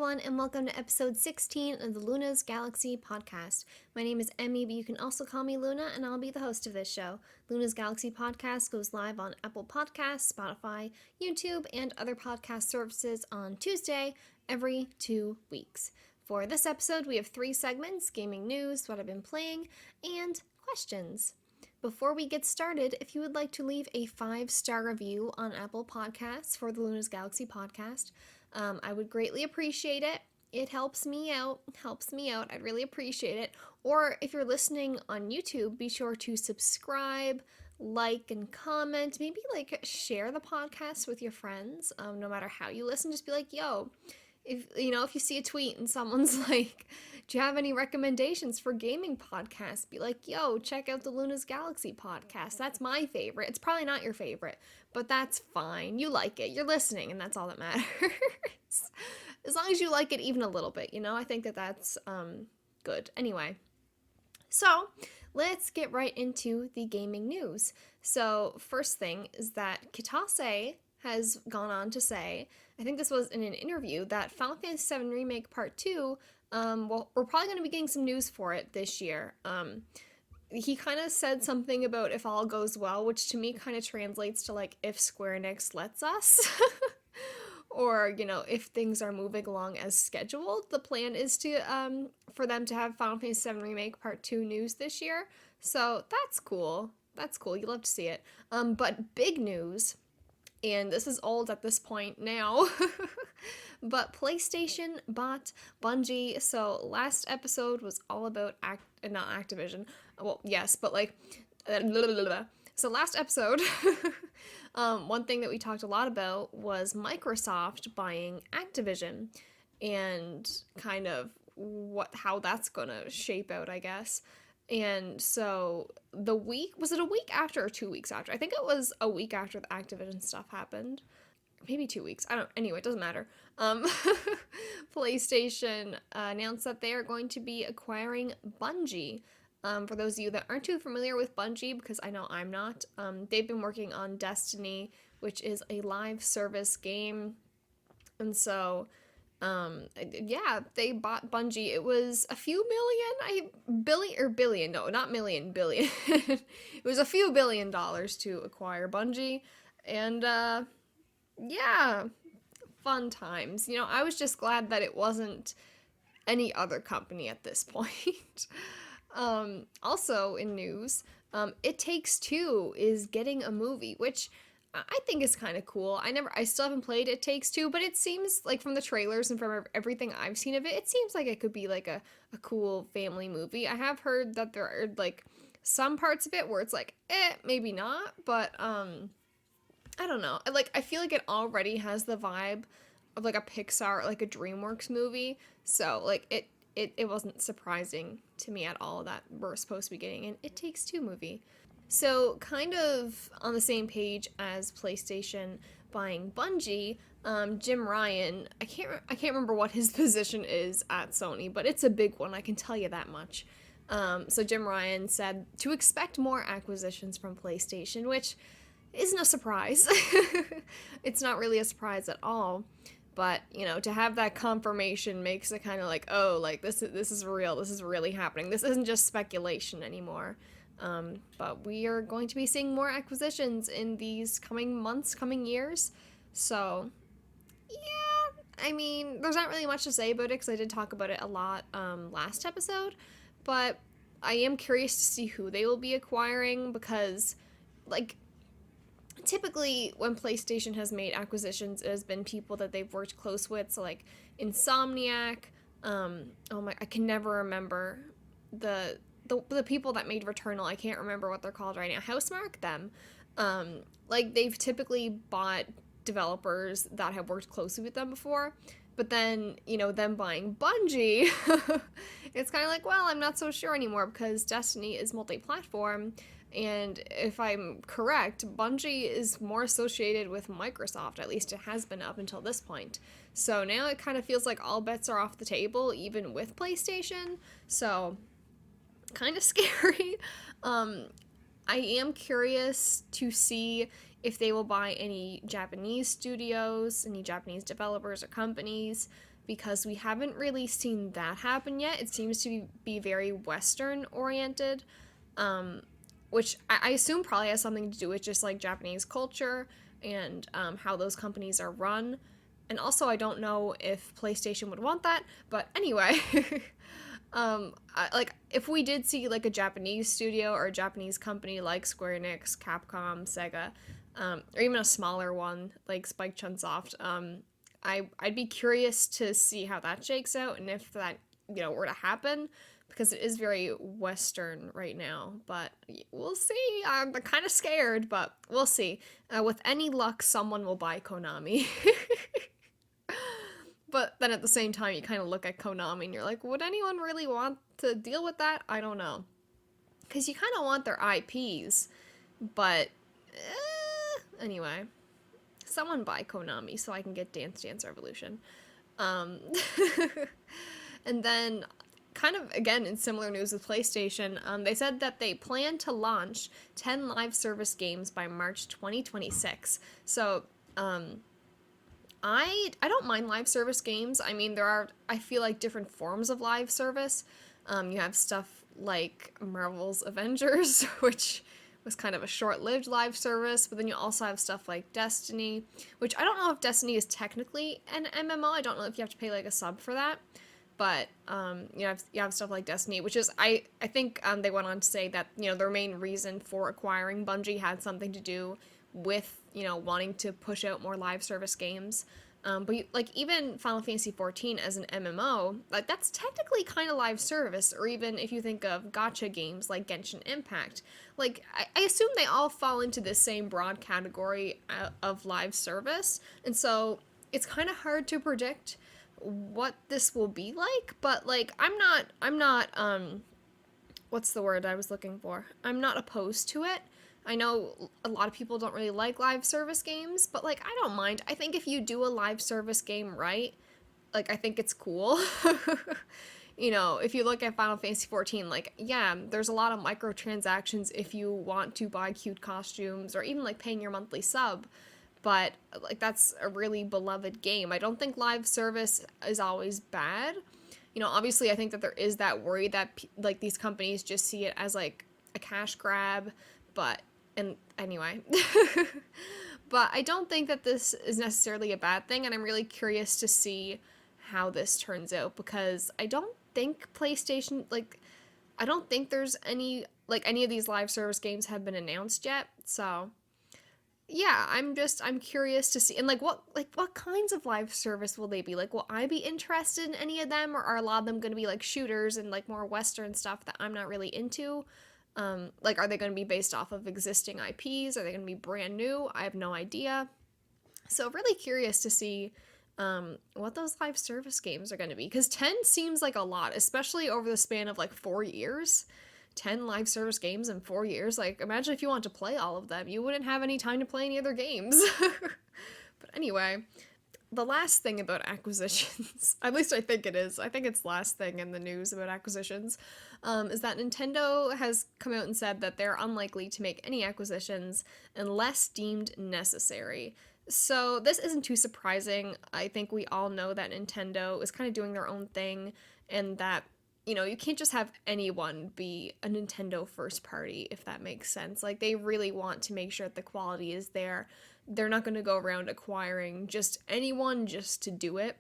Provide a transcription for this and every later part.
everyone, and welcome to episode 16 of the Luna's Galaxy podcast. My name is Emmy, but you can also call me Luna, and I'll be the host of this show. Luna's Galaxy podcast goes live on Apple Podcasts, Spotify, YouTube, and other podcast services on Tuesday every 2 weeks. For this episode, we have 3 segments: gaming news, what I've been playing, and questions. Before we get started, if you would like to leave a 5-star review on Apple Podcasts for the Luna's Galaxy podcast, I would greatly appreciate it. It helps me out. I'd really appreciate it. Or if you're listening on YouTube, be sure to subscribe, like, and comment. Maybe share the podcast with your friends. No matter how you listen, just be like, yo, if you see a tweet and someone's like, do you have any recommendations for gaming podcasts? Be like, yo, check out the Luna's Galaxy podcast. That's my favorite. It's probably not your favorite, but that's fine. You like it. You're listening, and that's all that matters. As long as you like it even a little bit, I think that's good. Anyway, so let's get right into the gaming news. So first thing is that Kitase has gone on to say, I think this was in an interview, that Final Fantasy VII Remake Part 2, we're probably going to be getting some news for it this year. He kind of said something about if all goes well, which to me kind of translates to if Square Enix lets us. Or, if things are moving along as scheduled. The plan is to for them to have Final Fantasy VII Remake Part 2 news this year. So that's cool. You love to see it. But big news, and this is old at this point now, but PlayStation bought Bungie. So last episode was all about not Activision. Well, yes, but so last episode, one thing that we talked a lot about was Microsoft buying Activision and kind of how that's gonna shape out, I guess. And so was it a week after or 2 weeks after? I think it was a week after the Activision stuff happened. Maybe 2 weeks. Anyway, it doesn't matter. PlayStation announced that they are going to be acquiring Bungie. For those of you that aren't too familiar with Bungie, because I know I'm not, they've been working on Destiny, which is a live service game. And so they bought Bungie. It was a few billion. No, not million, billion. It was a few $billion to acquire Bungie. And, fun times. I was just glad that it wasn't any other company at this point. Also in news, It Takes Two is getting a movie, which I think is kind of cool. I still haven't played It Takes Two, but it seems like from the trailers and from everything I've seen of it, it seems like it could be a cool family movie. I have heard that there are some parts of it where it's maybe not, but I don't know. I feel like it already has the vibe of a Pixar, a DreamWorks movie. So it wasn't surprising to me at all that we're supposed to be getting an It Takes Two movie. So kind of on the same page as PlayStation buying Bungie, Jim Ryan, I can't remember what his position is at Sony, but it's a big one, I can tell you that much. So Jim Ryan said to expect more acquisitions from PlayStation, which isn't a surprise. It's not really a surprise at all. But, to have that confirmation makes it kind of this is real, this is really happening. This isn't just speculation anymore. But we are going to be seeing more acquisitions in these coming months, coming years. So, yeah, there's not really much to say about it because I did talk about it a lot last episode. But I am curious to see who they will be acquiring because, typically when PlayStation has made acquisitions, it has been people that they've worked close with. So Insomniac, I can never remember the people that made Returnal. I can't remember what they're called right now. Housemarque, them. They've typically bought developers that have worked closely with them before. But then, them buying Bungie, it's kind of well, I'm not so sure anymore because Destiny is multi-platform. And if I'm correct, Bungie is more associated with Microsoft, at least it has been up until this point. So now it kind of feels like all bets are off the table, even with PlayStation. So, kind of scary. I am curious to see if they will buy any Japanese studios, any Japanese developers or companies. because we haven't really seen that happen yet. It seems to be very Western oriented, which I assume probably has something to do with just like Japanese culture and how those companies are run. And also, I don't know if PlayStation would want that, but anyway, like if we did see like a Japanese studio or a Japanese company like Square Enix, Capcom, Sega, or even a smaller one like Spike Chunsoft, I'd be curious to see how that shakes out and if that were to happen, because it is very Western right now. But we'll see. I'm kind of scared, but we'll see. With any luck, someone will buy Konami. But then at the same time, you kind of look at Konami and you're like, would anyone really want to deal with that? I don't know. Because you kind of want their IPs. But, anyway. Someone buy Konami so I can get Dance Dance Revolution. And then, kind of, again, in similar news with PlayStation, they said that they plan to launch 10 live service games by March 2026. So, I don't mind live service games. I mean, there are, I feel like, different forms of live service. You have stuff like Marvel's Avengers, which was kind of a short-lived live service, but then you also have stuff like Destiny, which I don't know if Destiny is technically an MMO. I don't know if you have to pay like a sub for that, but you have stuff like Destiny, which is, I think they went on to say that their main reason for acquiring Bungie had something to do with wanting to push out more live service games. But like even Final Fantasy XIV as an MMO, like that's technically kind of live service. Or even if you think of gacha games like Genshin Impact, like I assume they all fall into this same broad category of live service. And so it's kind of hard to predict what this will be like. But like I'm not what's the word I was looking for? I'm not opposed to it. I know a lot of people don't really like live service games, but, like, I don't mind. I think if you do a live service game right, like, I think it's cool. If you look at Final Fantasy XIV, like, yeah, there's a lot of microtransactions if you want to buy cute costumes or even, like, paying your monthly sub, but, like, that's a really beloved game. I don't think live service is always bad. Obviously, I think that there is that worry that, like, these companies just see it as, like, a cash grab, and anyway, but I don't think that this is necessarily a bad thing, and I'm really curious to see how this turns out, because I don't think PlayStation, like, I don't think there's any of these live service games have been announced yet, so yeah, I'm curious to see, and what kinds of live service will they be? Like, will I be interested in any of them, or are a lot of them going to be like shooters and like more Western stuff that I'm not really into? Are they going to be based off of existing IPs? Are they going to be brand new? I have no idea. So really curious to see what those live service games are going to be. Because 10 seems like a lot, especially over the span of like 4 years. 10 live service games in 4 years. Like, imagine if you want to play all of them. You wouldn't have any time to play any other games. But anyway, the last thing about acquisitions, at least I think it is, I think it's the last thing in the news about acquisitions, is that Nintendo has come out and said that they're unlikely to make any acquisitions unless deemed necessary. So this isn't too surprising. I think we all know that Nintendo is kind of doing their own thing, and that, you can't just have anyone be a Nintendo first party, if that makes sense. Like, they really want to make sure that the quality is there. They're not going to go around acquiring just anyone just to do it.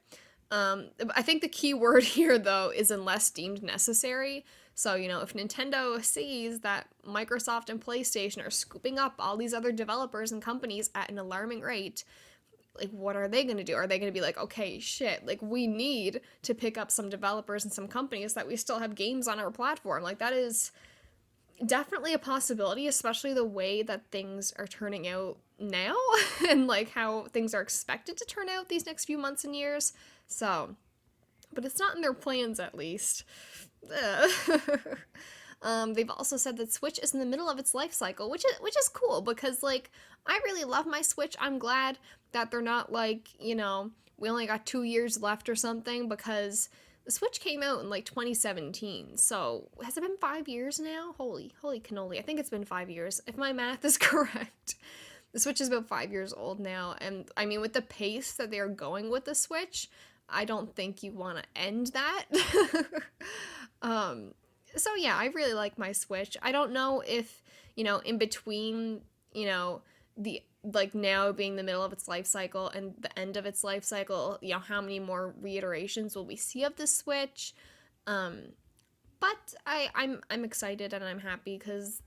I think the key word here, though, is unless deemed necessary. So, if Nintendo sees that Microsoft and PlayStation are scooping up all these other developers and companies at an alarming rate, like, what are they going to do? Are they going to be like, okay, shit, like, we need to pick up some developers and some companies that we still have games on our platform? Like, that is definitely a possibility, especially the way that things are turning out now and like how things are expected to turn out these next few months and years. So, but it's not in their plans, at least. They've also said that Switch is in the middle of its life cycle, which is cool, because like I really love my Switch. I'm glad that they're not like, we only got 2 years left or something, because the Switch came out in like 2017, so has it been 5 years now? Holy cannoli. I think it's been 5 years, if my math is correct. The Switch is about 5 years old now, and I mean, with the pace that they are going with the Switch, I don't think you want to end that. So yeah, I really like my Switch. I don't know if, in between, the like now being the middle of its life cycle and the end of its life cycle, how many more reiterations will we see of the Switch? But I'm excited and I'm happy because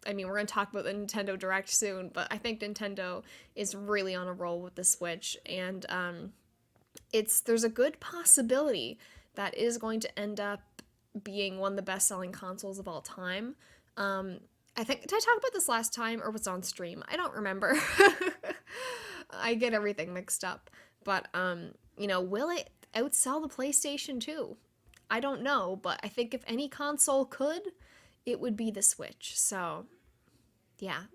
we're gonna talk about the Nintendo Direct soon, but I think Nintendo is really on a roll with the Switch, and there's a good possibility that is going to end up being one of the best-selling consoles of all time. I think, did I talk about this last time or was it on stream? I don't remember. I get everything mixed up. But, will it outsell the PlayStation 2? I don't know, but I think if any console could, it would be the Switch. So, yeah.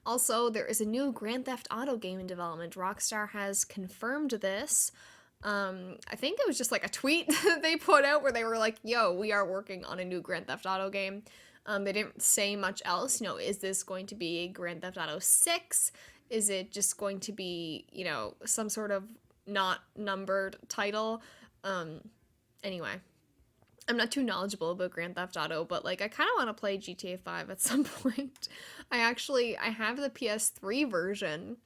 Also, there is a new Grand Theft Auto game in development. Rockstar has confirmed this. I think it was just like a tweet that they put out where they were like, yo, we are working on a new Grand Theft Auto game. They didn't say much else. Is this going to be a Grand Theft Auto 6? Is it just going to be, some sort of not numbered title? Anyway, I'm not too knowledgeable about Grand Theft Auto, but like I kind of want to play GTA 5 at some point. I have the PS3 version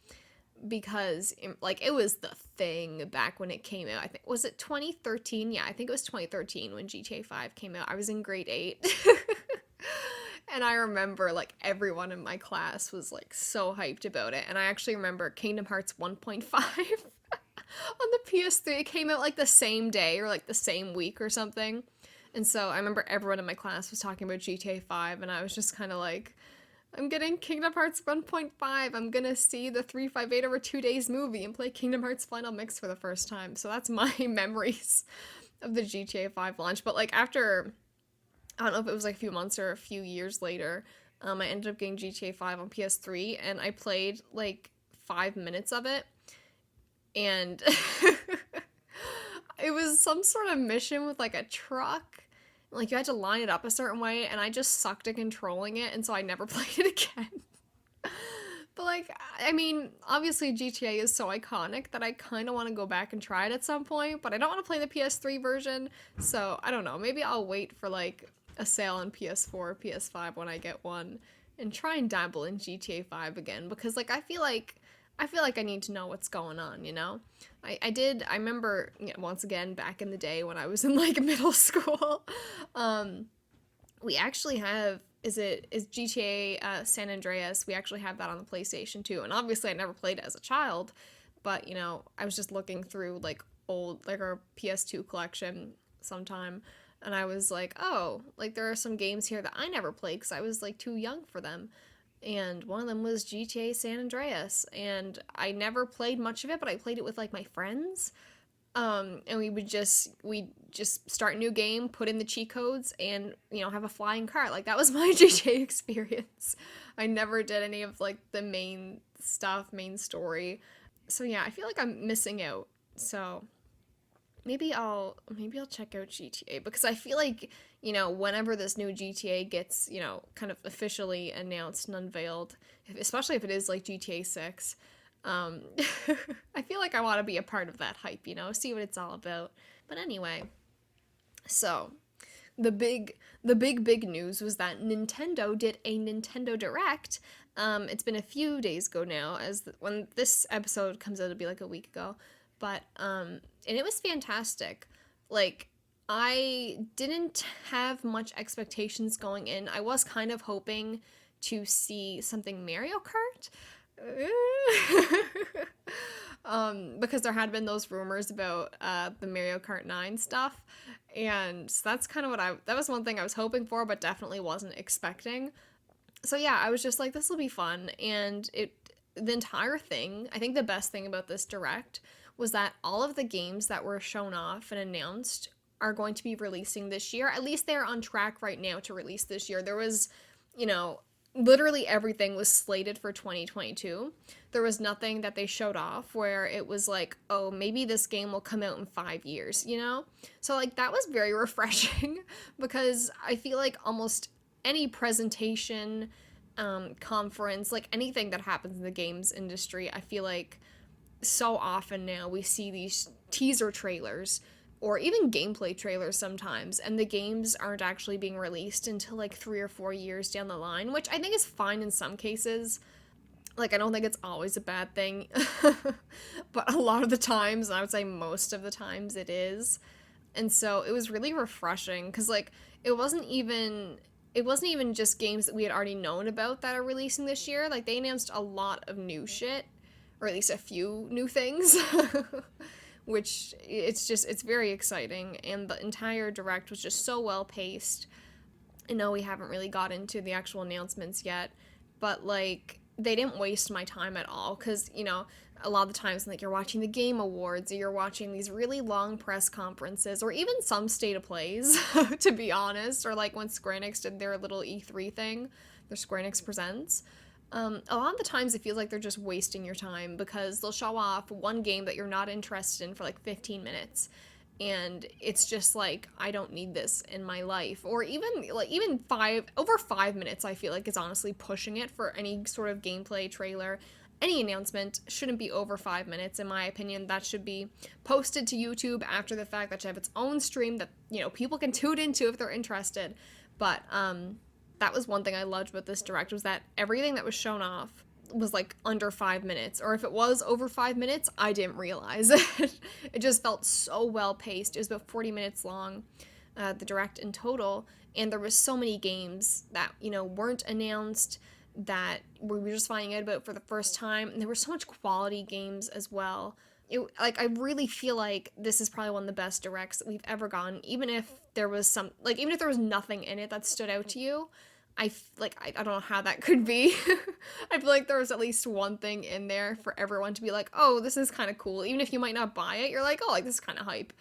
because it was the thing back when it came out. I think, was it 2013? Yeah, I think it was 2013 when GTA 5 came out. I was in grade 8. And I remember like everyone in my class was like so hyped about it. And I actually remember Kingdom Hearts 1.5 on the PS3. It came out like the same day or like the same week or something. And so I remember everyone in my class was talking about GTA 5 and I was just kind of like, I'm getting Kingdom Hearts 1.5. I'm gonna see the 358 over 2 days movie and play Kingdom Hearts Final Mix for the first time. So that's my memories of the GTA 5 launch. But like after, I don't know if it was like a few months or a few years later, I ended up getting GTA 5 on PS3 and I played like 5 minutes of it. And it was some sort of mission with like a truck. Like you had to line it up a certain way and I just sucked at controlling it and so I never played it again. But like, obviously GTA is so iconic that I kind of want to go back and try it at some point, but I don't want to play the PS3 version, so I don't know, maybe I'll wait for like a sale on PS4 or PS5 when I get one and try and dabble in GTA 5 again, because like I feel like I need to know what's going on, I remember, once again, back in the day when I was in like middle school, we actually have, is GTA San Andreas, we actually have that on the PlayStation 2, and obviously I never played it as a child, but, I was just looking through, like, old, like, our PS2 collection sometime, and I was like, oh, like, there are some games here that I never played, because I was, like, too young for them, and one of them was GTA San Andreas, and I never played much of it, but I played it with, like, my friends, and we'd just start a new game, put in the cheat codes, and, have a flying cart. Like, that was my GTA experience. I never did any of, like, the main stuff, main story. So, yeah, I feel like I'm missing out. So, maybe I'll check out GTA, because I feel like, whenever this new GTA gets, kind of officially announced and unveiled, especially if it is, like, GTA 6, I feel like I want to be a part of that hype, see what it's all about. But anyway, so the big news was that Nintendo did a Nintendo Direct. It's been a few days ago now, when this episode comes out, it'll be like a week ago. But and it was fantastic. Like, I didn't have much expectations going in. I was kind of hoping to see something Mario Kart. Because there had been those rumors about the Mario Kart 9 stuff, and so that's kind of that was one thing I was hoping for, but definitely wasn't expecting. So yeah, I was just like, this will be fun, and the entire thing, I think the best thing about this Direct was that all of the games that were shown off and announced are going to be releasing this year. At least they're on track right now to release this year. There was, literally everything was slated for 2022. There was nothing that they showed off where it was like, oh, maybe this game will come out in 5 years, So, like, that was very refreshing because I feel like almost any presentation, conference, like anything that happens in the games industry, I feel like so often now we see these teaser trailers or even gameplay trailers sometimes, and the games aren't actually being released until like 3 or 4 years down the line, which I think is fine in some cases. Like, I don't think it's always a bad thing, but a lot of the times, and I would say most of the times, it is. And so it was really refreshing because, like, it wasn't even just games that we had already known about that are releasing this year. Like, they announced a lot of new shit, or at least a few new things, which it's very exciting. And the entire direct was just so well paced. I know we haven't really got into the actual announcements yet, but like, they didn't waste my time at all, because, you know, a lot of the times, like, you're watching the Game Awards, or you're watching these really long press conferences, or even some state of plays, to be honest, or like when Square Enix did their little E3 thing, their Square Enix Presents. A lot of the times it feels like they're just wasting your time, because they'll show off one game that you're not interested in for like 15 minutes, and it's just like, I don't need this in my life. Or even 5 minutes, I feel like, is honestly pushing it for any sort of gameplay trailer. Any announcement shouldn't be over 5 minutes, in my opinion. That should be posted to YouTube after the fact. That should have its own stream that, you know, people can tune into if they're interested. But that was one thing I loved about this direct, was that everything that was shown off was like under 5 minutes, or if it was over 5 minutes, I didn't realize it. It just felt so well paced. It was about 40 minutes long, the direct in total, and there was so many games that, you know, weren't announced, that we were just finding out about for the first time, and there were so much quality games as well. I really feel like this is probably one of the best directs that we've ever gotten, even if there was nothing in it that stood out to you. I don't know how that could be. I feel like there was at least one thing in there for everyone to be like, oh, this is kind of cool. Even if you might not buy it, you're like, oh, like, this is kind of hype.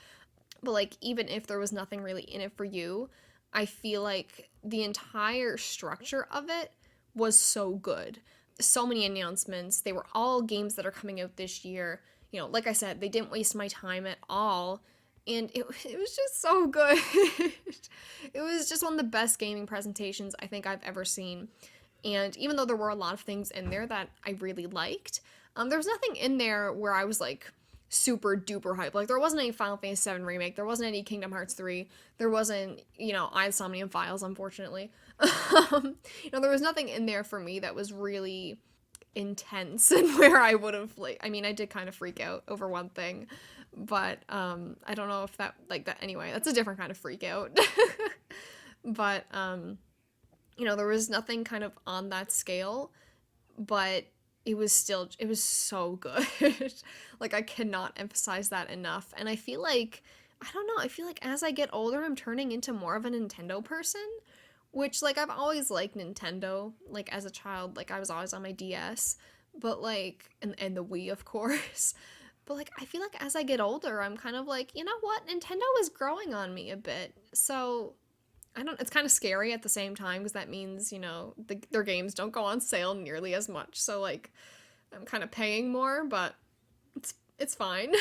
But like, even if there was nothing really in it for you, I feel like the entire structure of it was so good. So many announcements. They were all games that are coming out this year. You know, like I said, they didn't waste my time at all. And it was just so good. It was just one of the best gaming presentations I think I've ever seen. And even though there were a lot of things in there that I really liked, there was nothing in there where I was like super duper hype. Like, there wasn't any Final Fantasy VII Remake, there wasn't any Kingdom Hearts 3, there wasn't, you know, Somnium Files, unfortunately. You know, there was nothing in there for me that was really intense and where I would have, like, I mean, I did kind of freak out over one thing, but I don't know if that, like, that, anyway, that's a different kind of freak out. But you know, there was nothing kind of on that scale, but it was so good. Like, I cannot emphasize that enough. And I feel like, I don't know, I feel like as I get older, I'm turning into more of a Nintendo person, which, like, I've always liked Nintendo. Like, as a child, like, I was always on my DS, but like, and the Wii, of course. But like, I feel like as I get older, I'm kind of like, you know what, Nintendo is growing on me a bit. So it's kind of scary at the same time, because that means, you know, their games don't go on sale nearly as much. So like, I'm kind of paying more, but it's fine.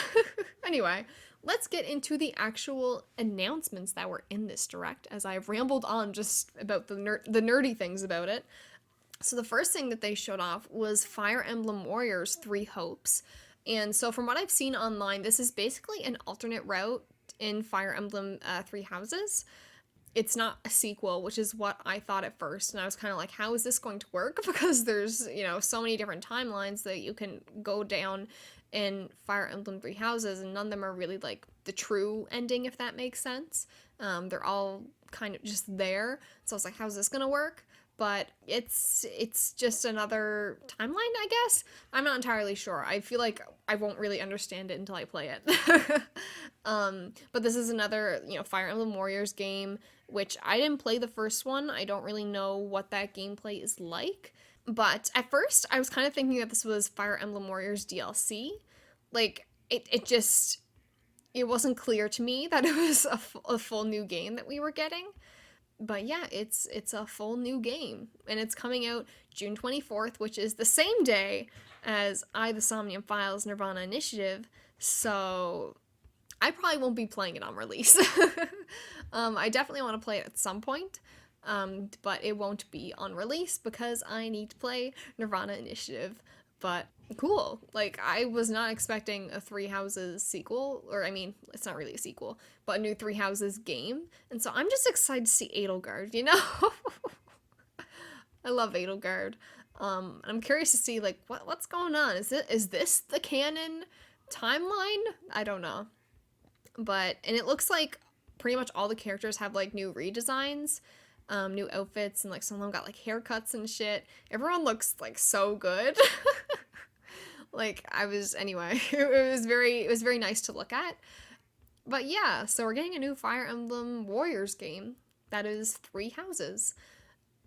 Anyway, let's get into the actual announcements that were in this direct, as I've rambled on just about the nerdy things about it. So the first thing that they showed off was Fire Emblem Warriors Three Hopes. And so from what I've seen online, this is basically an alternate route in Fire Emblem Three Houses. It's not a sequel, which is what I thought at first. And I was kind of like, how is this going to work? Because there's, you know, so many different timelines that you can go down in Fire Emblem Three Houses, and none of them are really like the true ending, if that makes sense. They're all kind of just there. So I was like, how's this going to work? But it's just another timeline, I guess. I'm not entirely sure. I feel like I won't really understand it until I play it. But this is another, you know, Fire Emblem Warriors game, which I didn't play the first one. I don't really know what that gameplay is like. But at first, I was kind of thinking that this was Fire Emblem Warriors DLC. Like, it wasn't clear to me that it was a full new game that we were getting. But yeah, it's a full new game, and it's coming out June 24th, which is the same day as the Somnium Files Nirvana Initiative, so I probably won't be playing it on release. I definitely want to play it at some point, but it won't be on release because I need to play Nirvana Initiative. But Cool. Like, I was not expecting a Three Houses sequel, or I mean, it's not really a sequel, but a new Three Houses game. And so I'm just excited to see Edelgard, you know? I love Edelgard. I'm curious to see like what's going on. Is this the canon timeline? I don't know. But and it looks like pretty much all the characters have like new redesigns, new outfits, and like some of them got like haircuts and shit. Everyone looks like so good. Like I was anyway. It was very nice to look at. But yeah, so we're getting a new Fire Emblem Warriors game that is Three Houses.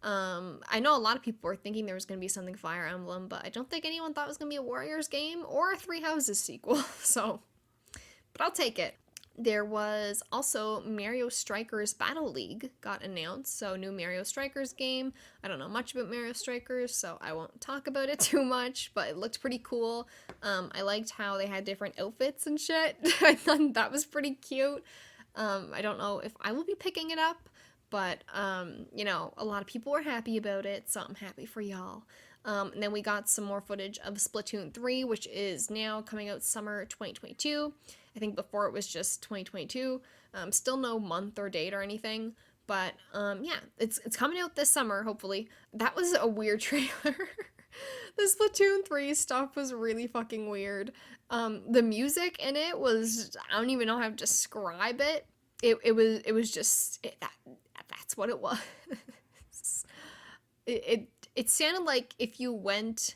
I know a lot of people were thinking there was going to be something Fire Emblem, but I don't think anyone thought it was going to be a Warriors game or a Three Houses sequel. So, but I'll take it. There was also Mario Strikers Battle League got announced, so new Mario Strikers game. I don't know much about Mario Strikers, so I won't talk about it too much, but it looked pretty cool. I liked how they had different outfits and shit. I thought that was pretty cute. I don't know if I will be picking it up, but, you know, a lot of people were happy about it, so I'm happy for y'all. And then we got some more footage of Splatoon 3, which is now coming out summer 2022. I think before it was just 2022. Still no month or date or anything. But, yeah, it's coming out this summer, hopefully. That was a weird trailer. The Splatoon 3 stuff was really fucking weird. The music in it was, I don't even know how to describe it. It was just, that's what it was. It sounded like if you went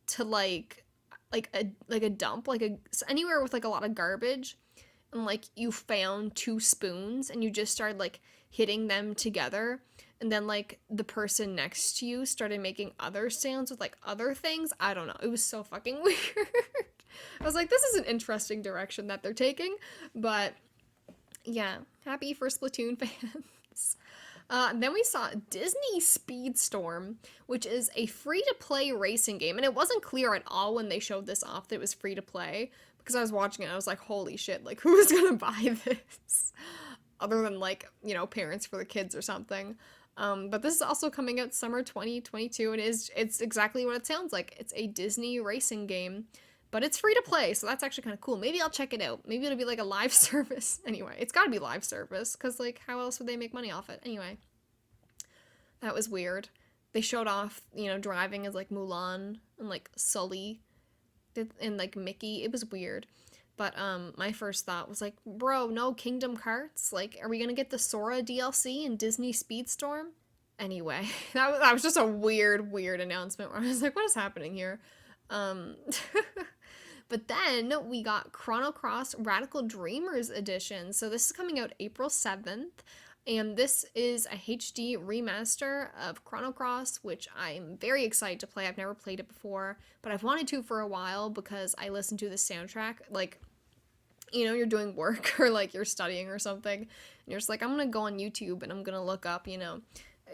to like a dump, anywhere with like a lot of garbage, and like you found two spoons and you just started like hitting them together, and then like the person next to you started making other sounds with like other things. I don't know. It was so fucking weird. I was like, this is an interesting direction that they're taking, but yeah, happy for Splatoon fans. Then we saw Disney Speedstorm, which is a free-to-play racing game. And it wasn't clear at all when they showed this off that it was free-to-play. Because I was watching it, I was like, holy shit, like, who is gonna buy this? Other than, like, you know, parents for the kids or something. But this is also coming out summer 2022, and it's exactly what it sounds like. It's a Disney racing game. But it's free to play, so that's actually kind of cool. Maybe I'll check it out. Maybe it'll be like a live service. Anyway, it's gotta be live service, because, like, how else would they make money off it? Anyway, that was weird. They showed off, you know, driving as, like, Mulan and, like, Sully and, like, Mickey. It was weird. But, my first thought was, like, bro, no Kingdom Hearts? Like, are we gonna get the Sora DLC in Disney Speedstorm? Anyway, that was just a weird announcement where I was like, what is happening here? But then we got Chrono Cross Radical Dreamers Edition. So this is coming out April 7th. And this is a HD remaster of Chrono Cross, which I'm very excited to play. I've never played it before, but I've wanted to for a while because I listened to the soundtrack. Like, you know, you're doing work or like you're studying or something. And you're just like, I'm going to go on YouTube and I'm going to look up, you know,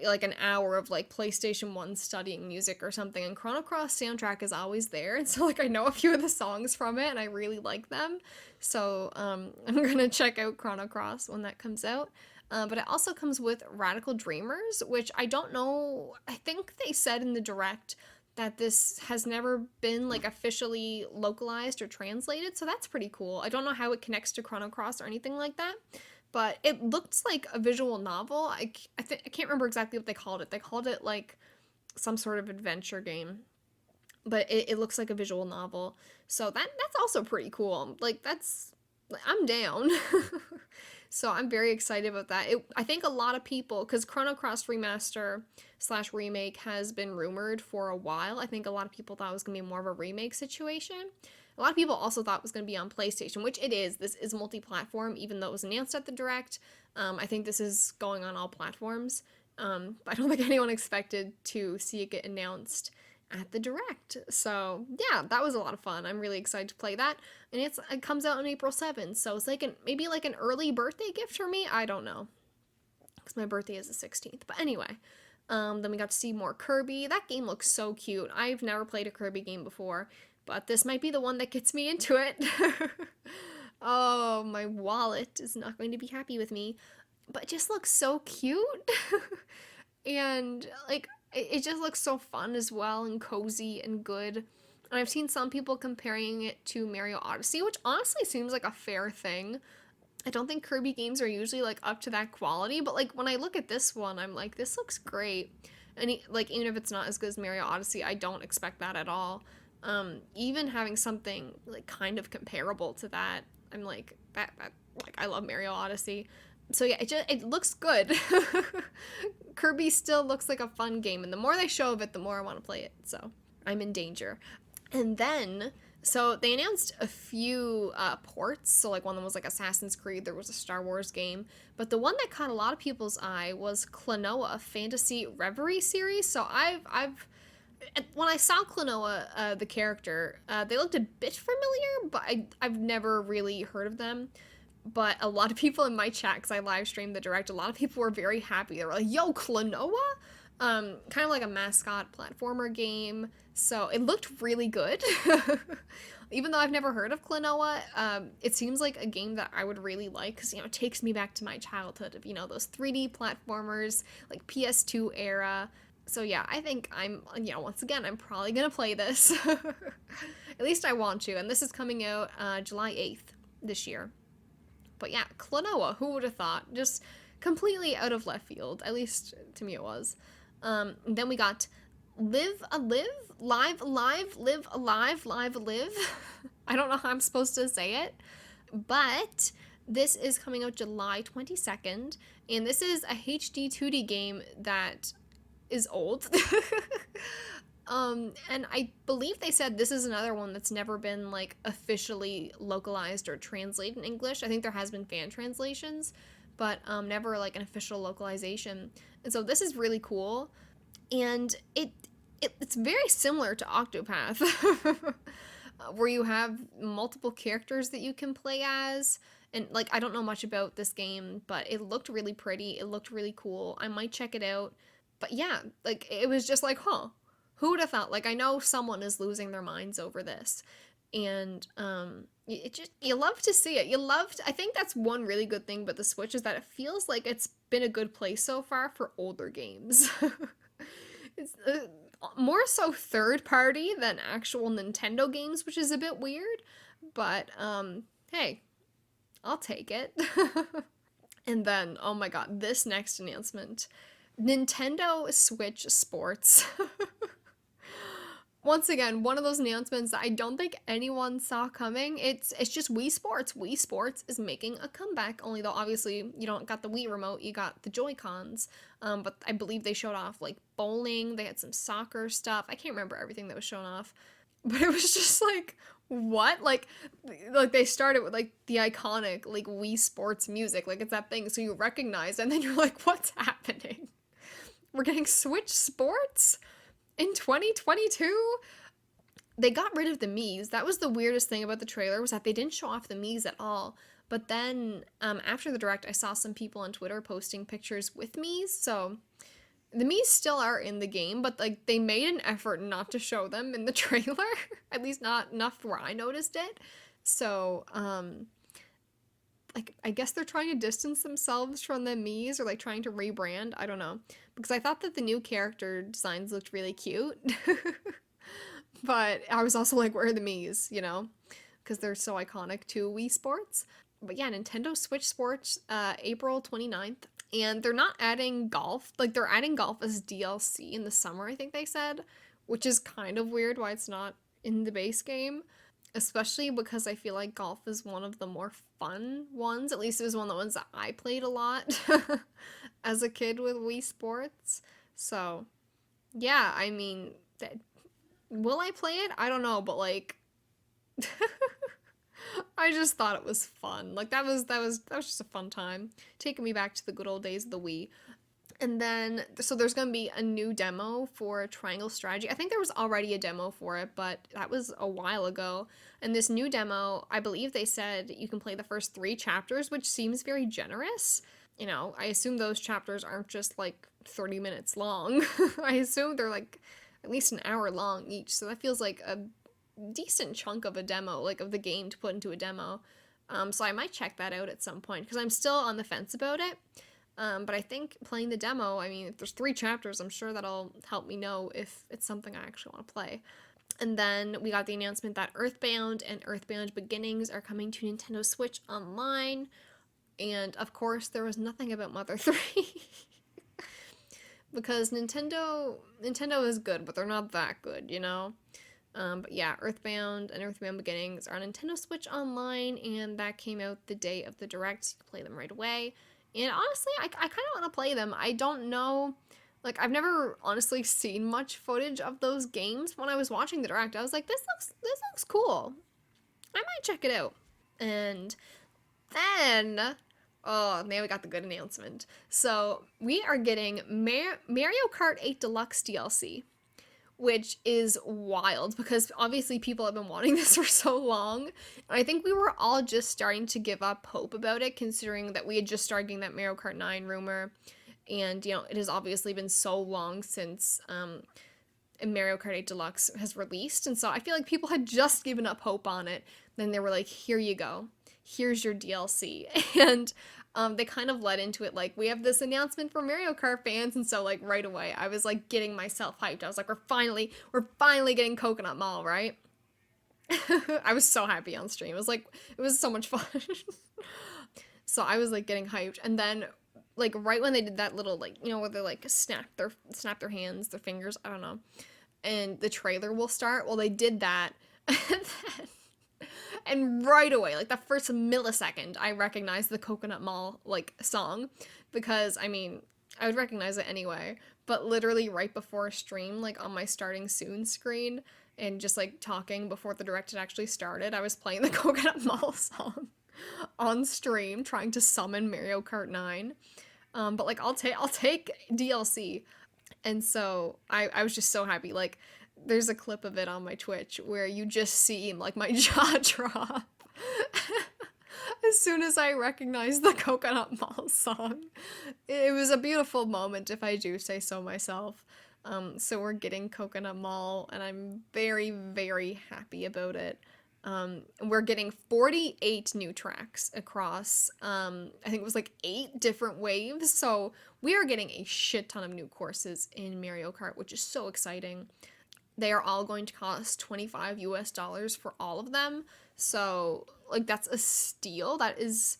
like an hour of like PlayStation 1 studying music or something, and Chrono Cross soundtrack is always there, and so like I know a few of the songs from it and I really like them, so I'm gonna check out Chrono Cross when that comes out. But it also comes with Radical Dreamers, which I don't know, I think they said in the direct that this has never been like officially localized or translated, so that's pretty cool. I don't know how it connects to Chrono Cross or anything like that. But it looks like a visual novel. I can't remember exactly what they called it. They called it like some sort of adventure game. But it looks like a visual novel. So that's also pretty cool. Like, I'm down. So I'm very excited about that. I think a lot of people, because Chrono Cross Remaster / remake has been rumored for a while. I think a lot of people thought it was going to be more of a remake situation. A lot of people also thought it was going to be on PlayStation, which it is. This is multi-platform, even though it was announced at the Direct. I think this is going on all platforms. But I don't think anyone expected to see it get announced at the Direct. So, yeah, that was a lot of fun. I'm really excited to play that. And it comes out on April 7th, so it's like maybe like an early birthday gift for me? I don't know. Because my birthday is the 16th. But anyway, then we got to see more Kirby. That game looks so cute. I've never played a Kirby game before, but this might be the one that gets me into it. Oh, my wallet is not going to be happy with me. But it just looks so cute. And, like, it just looks so fun as well and cozy and good. And I've seen some people comparing it to Mario Odyssey, which honestly seems like a fair thing. I don't think Kirby games are usually like up to that quality, but like when I look at this one, I'm like, this looks great. And like even if it's not as good as Mario Odyssey, I don't expect that at all. Even having something like kind of comparable to that, I'm like that like I love Mario Odyssey. So yeah, it looks good. Kirby still looks like a fun game, and the more they show of it, the more I want to play it. So I'm in danger. And then, so they announced a few ports. So like one of them was like Assassin's Creed. There was a Star Wars game, but the one that caught a lot of people's eye was Klonoa Fantasy Reverie series. So I've when I saw Klonoa, the character, they looked a bit familiar, but I've never really heard of them. But a lot of people in my chat, because I live streamed the direct, a lot of people were very happy. They were like, yo, Klonoa? Kind of like a mascot platformer game. So it looked really good. Even though I've never heard of Klonoa, it seems like a game that I would really like because, it takes me back to my childhood of, those 3D platformers, like PS2 era. So yeah, I think once again, I'm probably going to play this. At least I want to. And this is coming out July 8th this year. But yeah, Klonoa, who would have thought? Just completely out of left field. At least to me it was. Then we got Live Alive. I don't know how I'm supposed to say it. But this is coming out July 22nd. And this is a HD 2D game that is old. And I believe they said this is another one that's never been like officially localized or translated in English. I think there has been fan translations, but never like an official localization. And so this is really cool, and it's very similar to Octopath, where you have multiple characters that you can play as. And like I don't know much about this game, but it looked really pretty. It looked really cool. I might check it out. But yeah, like it was just like, huh. Who would have thought? Like, I know someone is losing their minds over this. And you love to see it. I think that's one really good thing about the Switch is that it feels like it's been a good place so far for older games. It's more so third party than actual Nintendo games, which is a bit weird. But, hey, I'll take it. And then, oh my god, this next announcement. Nintendo Switch Sports. Once again, one of those announcements that I don't think anyone saw coming. It's just Wii Sports. Wii Sports is making a comeback, only though obviously you don't got the Wii remote, you got the Joy-Cons. But I believe they showed off like bowling, they had some soccer stuff. I can't remember everything that was shown off. But it was just like, what? Like they started with like the iconic like Wii Sports music, like it's that thing so you recognize, and then you're like, what's happening? We're getting Switch Sports? In 2022, they got rid of the Miis. That was the weirdest thing about the trailer, was that they didn't show off the Miis at all. But then after the direct, I saw some people on Twitter posting pictures with Miis. So the Miis still are in the game, but like they made an effort not to show them in the trailer. At least not enough where I noticed it. So like I guess they're trying to distance themselves from the Miis, or like trying to rebrand. I don't know. Because I thought that the new character designs looked really cute. But I was also like, where are the Miis, Because they're so iconic to Wii Sports. But yeah, Nintendo Switch Sports, April 29th. And they're not adding golf. Like, they're adding golf as DLC in the summer, I think they said. Which is kind of weird why it's not in the base game. Especially because I feel like golf is one of the more fun ones. At least it was one of the ones that I played a lot as a kid with Wii Sports. So, yeah, I mean, will I play it? I don't know, but like, I just thought it was fun. Like that was just a fun time, taking me back to the good old days of the Wii. And then, so there's going to be a new demo for Triangle Strategy. I think there was already a demo for it, but that was a while ago. And this new demo, I believe they said you can play the first 3 chapters, which seems very generous. I assume those chapters aren't just like 30 minutes long. I assume they're like at least an hour long each. So that feels like a decent chunk of a demo, like of the game to put into a demo. So I might check that out at some point because I'm still on the fence about it. But I think playing the demo, I mean, if there's 3 chapters, I'm sure that'll help me know if it's something I actually want to play. And then we got the announcement that Earthbound and Earthbound Beginnings are coming to Nintendo Switch Online. And of course, there was nothing about Mother 3. Because Nintendo is good, but they're not that good, you know? But yeah, Earthbound and Earthbound Beginnings are on Nintendo Switch Online, and that came out the day of the Direct, so you can play them right away. And honestly, I kind of want to play them. I don't know, like, I've never honestly seen much footage of those games. When I was watching the Direct, I was like, this looks cool. I might check it out. And then, oh, now we got the good announcement. So, we are getting Mario Kart 8 Deluxe DLC, which is wild because obviously people have been wanting this for so long. And I think we were all just starting to give up hope about it, considering that we had just started getting that Mario Kart 9 rumor. And, you know, it has obviously been so long since Mario Kart 8 Deluxe has released. And so I feel like people had just given up hope on it. Then they were like, here you go. Here's your DLC. And they kind of led into it like, we have this announcement for Mario Kart fans. And so like right away, I was like getting myself hyped. I was like, we're finally getting Coconut Mall, right? I was so happy on stream. It was so much fun. So I was like getting hyped. And then like right when they did that little like, you know, where they like snap their hands, their fingers, I don't know. And the trailer will start. Well, they did that. And right away, like the first millisecond, I recognized the Coconut Mall like song, because I mean, I would recognize it anyway, but literally right before stream, like on my starting soon screen and just like talking before the Direct had actually started, I was playing the Coconut Mall song on stream trying to summon Mario Kart 9. But like I'll take DLC. And so I was just so happy. Like there's a clip of it on my Twitch where you just see like my jaw drop as soon as I recognized the Coconut Mall song. It was a beautiful moment, if I do say so myself. So we're getting Coconut Mall, and I'm very, very happy about it. We're getting 48 new tracks across, I think it was like 8 different waves. So we are getting a shit ton of new courses in Mario Kart, which is so exciting. They are all going to cost $25 US for all of them. So, like, that's a steal. That is,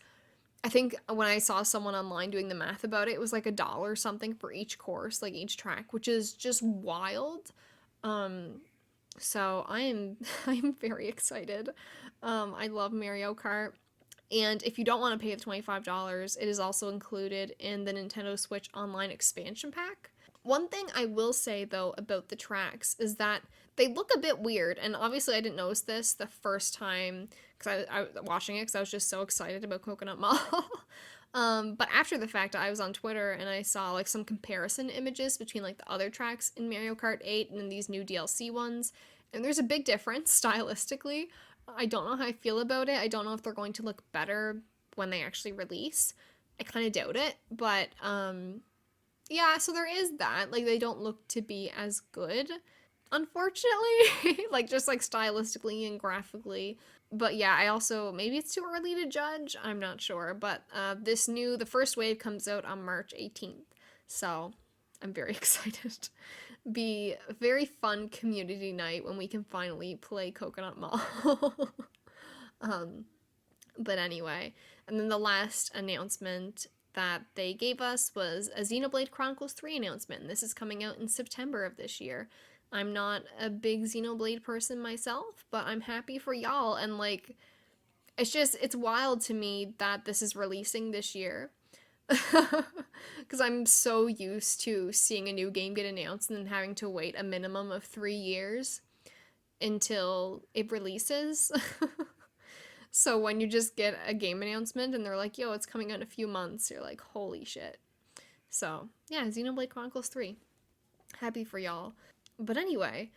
I think when I saw someone online doing the math about it, it was like $1 something for each course, like each track, which is just wild. So I'm very excited. I love Mario Kart. And if you don't want to pay the $25, it is also included in the Nintendo Switch Online expansion pack. One thing I will say, though, about the tracks is that they look a bit weird, and obviously I didn't notice this the first time, because I was watching it, because I was just so excited about Coconut Mall. But after the fact, I was on Twitter, and I saw, like, some comparison images between, like, the other tracks in Mario Kart 8 and then these new DLC ones, and there's a big difference, stylistically. I don't know how I feel about it. I don't know if they're going to look better when they actually release. I kind of doubt it, but, yeah, so there is that. Like, they don't look to be as good, unfortunately. Like, just, like, stylistically and graphically. But, yeah, I also... Maybe it's too early to judge. I'm not sure. But, the first wave comes out on March 18th. So, I'm very excited. Be a very fun community night when we can finally play Coconut Mall. But anyway. And then the last announcement that they gave us was a Xenoblade Chronicles 3 announcement. This is coming out in September of this year. I'm not a big Xenoblade person myself, but I'm happy for y'all, and like, it's wild to me that this is releasing this year. Because I'm so used to seeing a new game get announced and then having to wait a minimum of 3 years until it releases. So when you just get a game announcement and they're like, yo, it's coming out in a few months, you're like, holy shit. So, yeah, Xenoblade Chronicles 3. Happy for y'all. But anyway,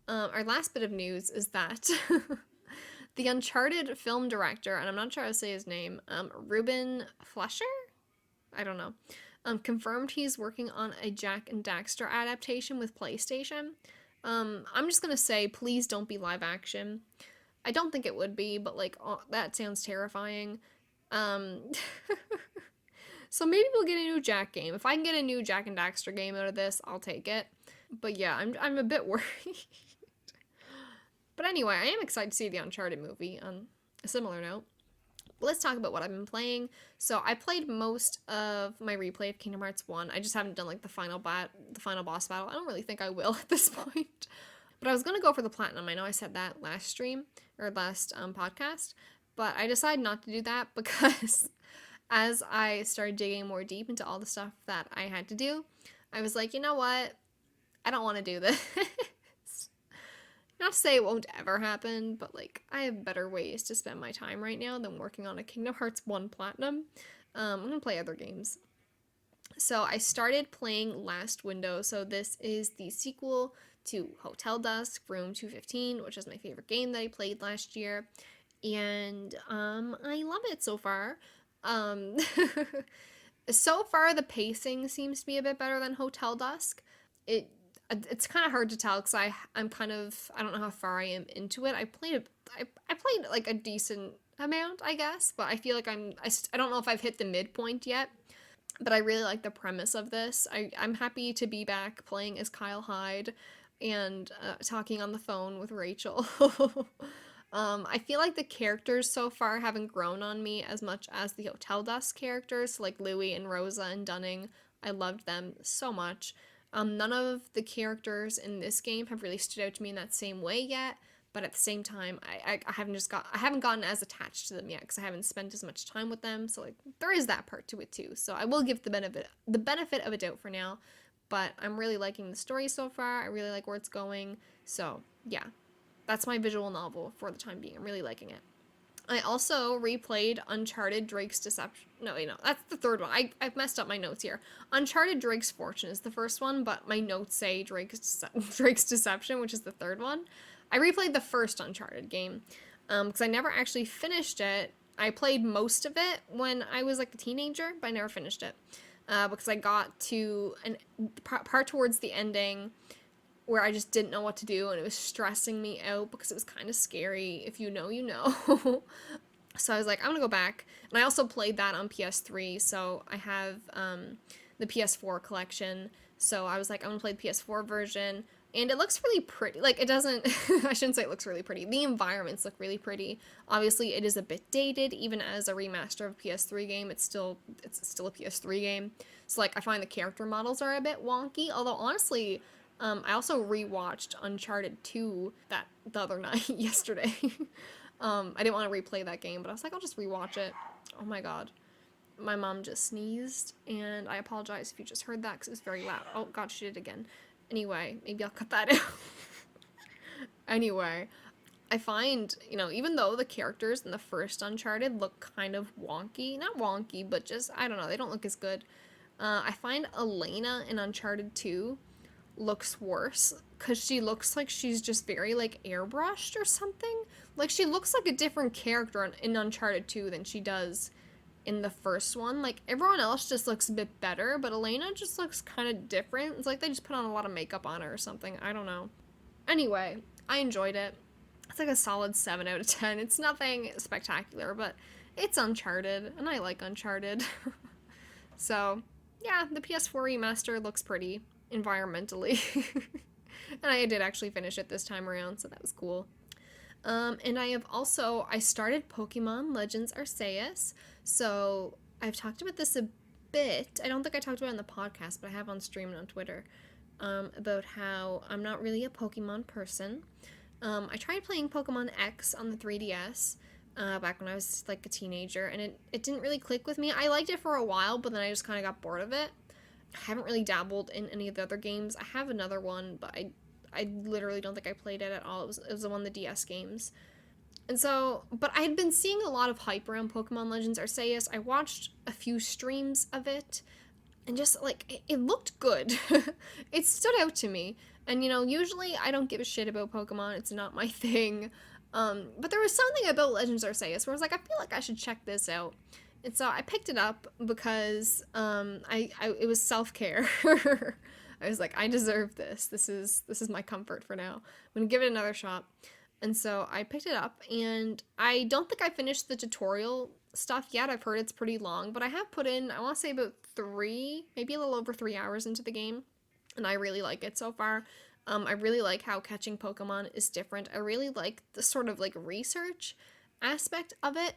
our last bit of news is that the Uncharted film director, and I'm not sure how to say his name, Ruben Fleischer? I don't know. Confirmed he's working on a Jak and Daxter adaptation with PlayStation. I'm just gonna say, please don't be live action. I don't think it would be, but like, oh, that sounds terrifying. So maybe we'll get a new Jak game. If I can get a new Jak and Daxter game out of this, I'll take it. But yeah, I'm a bit worried. But anyway, I am excited to see the Uncharted movie on a similar note. But let's talk about what I've been playing. So I played most of my replay of Kingdom Hearts 1. I just haven't done like the final boss battle. I don't really think I will at this point. But I was going to go for the platinum. I know I said that last stream or last podcast, but I decided not to do that because as I started digging more deep into all the stuff that I had to do, I was like, you know what? I don't want to do this. Not to say it won't ever happen, but like I have better ways to spend my time right now than working on a Kingdom Hearts 1 Platinum. I'm going to play other games. So I started playing Last Window. So this is the sequel to Hotel Dusk, Room 215, which is my favorite game that I played last year. And I love it so far. So far, the pacing seems to be a bit better than Hotel Dusk. It's kind of hard to tell because I'm kind of, I don't know how far I am into it. I played like a decent amount, I guess, but I feel like I don't know if I've hit the midpoint yet. But I really like the premise of this. I'm happy to be back playing as Kyle Hyde and talking on the phone with Rachel. I feel like the characters so far haven't grown on me as much as the Hotel Dusk characters, like Louie and Rosa and Dunning. I loved them so much. None of the characters in this game have really stood out to me in that same way yet, but at the same time, I haven't gotten as attached to them yet because I haven't spent as much time with them. So like there is that part to it too. So I will give the benefit of a doubt for now, but I'm really liking the story so far. I really like where it's going. So yeah, that's my visual novel for the time being. I'm really liking it. I also replayed Uncharted Drake's Deception. No, that's the third one. I've messed up my notes here. Uncharted Drake's Fortune is the first one, but my notes say Drake's Deception, which is the third one. I replayed the first Uncharted game because I never actually finished it. I played most of it when I was like a teenager, but I never finished it because I got to a part towards the ending where I just didn't know what to do, and it was stressing me out because it was kind of scary. If you know, you know. So I was like, I'm gonna go back. And I also played that on PS3, so I have the PS4 collection. So I was like, I'm gonna play the PS4 version. And it looks really pretty. Like, it doesn't, I shouldn't say it looks really pretty. The environments look really pretty. Obviously, it is a bit dated, even as a remaster of a PS3 game. It's still a PS3 game. So, like, I find the character models are a bit wonky. Although, honestly, I also rewatched Uncharted 2 the other night, yesterday. I didn't want to replay that game, but I was like, I'll just rewatch it. Oh my god. My mom just sneezed, and I apologize if you just heard that, because it was very loud. Oh god, she did it again. Anyway, maybe I'll cut that out. Anyway, I find, even though the characters in the first Uncharted look kind of wonky, not wonky, but just, I don't know, they don't look as good. I find Elena in Uncharted 2 looks worse because she looks like she's just very like airbrushed or something. Like she looks like a different character in Uncharted 2 than she does in the first one. Like everyone else just looks a bit better, but Elena just looks kind of different. It's like they just put on a lot of makeup on her or something. I don't know. Anyway, I enjoyed it. It's like a solid 7 out of 10. It's nothing spectacular, but it's Uncharted, and I like Uncharted. So, yeah, the PS4 remaster looks pretty environmentally. And I did actually finish it this time around, so that was cool. And I started Pokemon Legends Arceus. So I've talked about this a bit. I don't think I talked about it on the podcast, but I have on stream and on Twitter, about how I'm not really a Pokemon person. I tried playing Pokemon X on the 3DS, back when I was like a teenager, and it didn't really click with me. I liked it for a while, but then I just kind of got bored of it. I haven't really dabbled in any of the other games. I have another one, but I literally don't think I played it at all. It was one of the DS games. And so, but I had been seeing a lot of hype around Pokemon Legends Arceus. I watched a few streams of it, and just, like, it looked good. It stood out to me. And, usually I don't give a shit about Pokemon. It's not my thing. But there was something about Legends Arceus where I was like, I feel like I should check this out. And so I picked it up because it was self-care. I was like, I deserve this. This is my comfort for now. I'm going to give it another shot. And so I picked it up, and I don't think I finished the tutorial stuff yet. I've heard it's pretty long, but I have put in, I want to say about 3, maybe a little over 3 hours into the game, and I really like it so far. I really like how catching Pokemon is different. I really like the sort of like research aspect of it,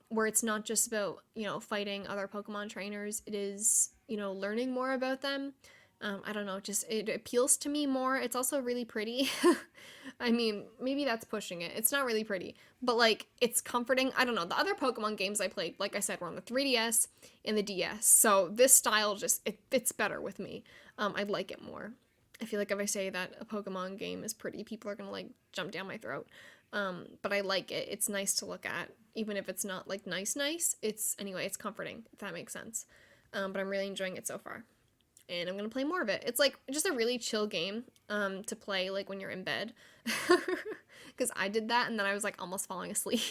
where it's not just about, fighting other Pokemon trainers. It is, learning more about them. I don't know, just it appeals to me more. It's also really pretty. I mean, maybe that's pushing it. It's not really pretty, but like it's comforting. I don't know. The other Pokemon games I played, like I said, were on the 3DS and the DS. So this style just it fits better with me. I like it more. I feel like if I say that a Pokemon game is pretty, people are gonna like jump down my throat. But I like it. It's nice to look at, even if it's not like nice. It's comforting, if that makes sense. But I'm really enjoying it so far, and I'm gonna play more of it. It's like just a really chill game to play like when you're in bed, because I did that and then I was like almost falling asleep.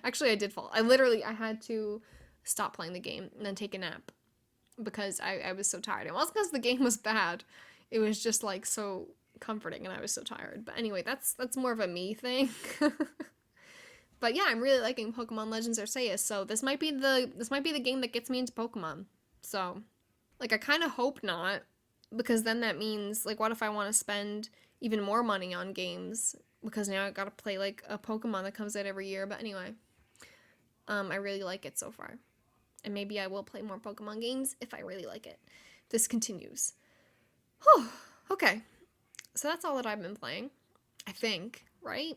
Actually, I did fall. I had to stop playing the game and then take a nap because I was so tired. It wasn't because the game was bad. It was just like so comforting and I was so tired. But anyway, that's more of a me thing. But yeah, I'm really liking Pokemon Legends Arceus. So this might be the game that gets me into Pokemon. So like I kind of hope not, because then that means like what if I want to spend even more money on games, because now I got to play like a Pokemon that comes out every year. But anyway, I really like it so far. And maybe I will play more Pokemon games if I really like it. This continues. Whew. Okay. So that's all that I've been playing. I think, right?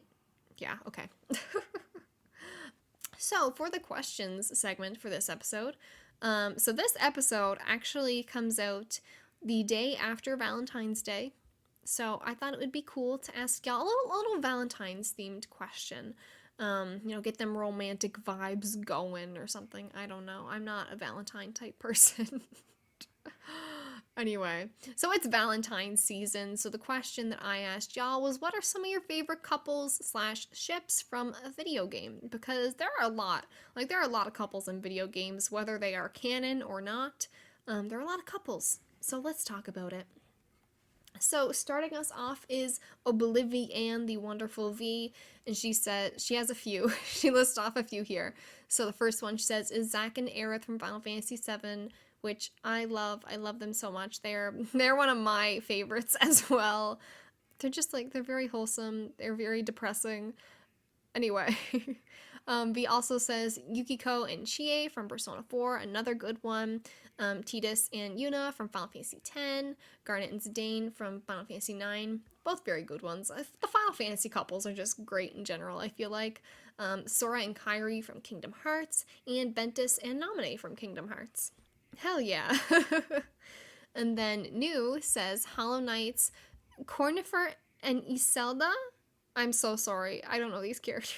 Yeah, okay. So for the questions segment for this episode, so this episode actually comes out the day after Valentine's Day. So I thought it would be cool to ask y'all a little Valentine's themed question. Get them romantic vibes going or something. I don't know. I'm not a Valentine type person. Anyway, so it's Valentine's season, so the question that I asked y'all was, what are some of your favorite couples/ships from a video game? Because there are a lot. Like, there are a lot of couples in video games, whether they are canon or not. There are a lot of couples, so let's talk about it. So starting us off is Oblivion, the wonderful V, and she said she has a few. She lists off a few here. So the first one she says is Zack and Aerith from Final Fantasy VII, which I love. I love them so much. They're one of my favorites as well. They're very wholesome. They're very depressing. Anyway, V also says Yukiko and Chie from Persona 4, another good one. Tidus and Yuna from Final Fantasy X. Garnet and Zidane from Final Fantasy IX. Both very good ones. The Final Fantasy couples are just great in general, I feel like. Sora and Kairi from Kingdom Hearts. And Ventus and Naminé from Kingdom Hearts. Hell yeah. And then New says Hollow Knight's Cornifer and Iselda. I'm so sorry. I don't know these characters.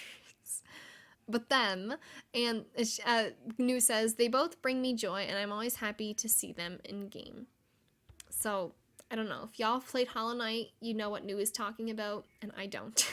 But them, and New says, they both bring me joy, and I'm always happy to see them in game. So, I don't know. If y'all have played Hollow Knight, you know what New is talking about, and I don't.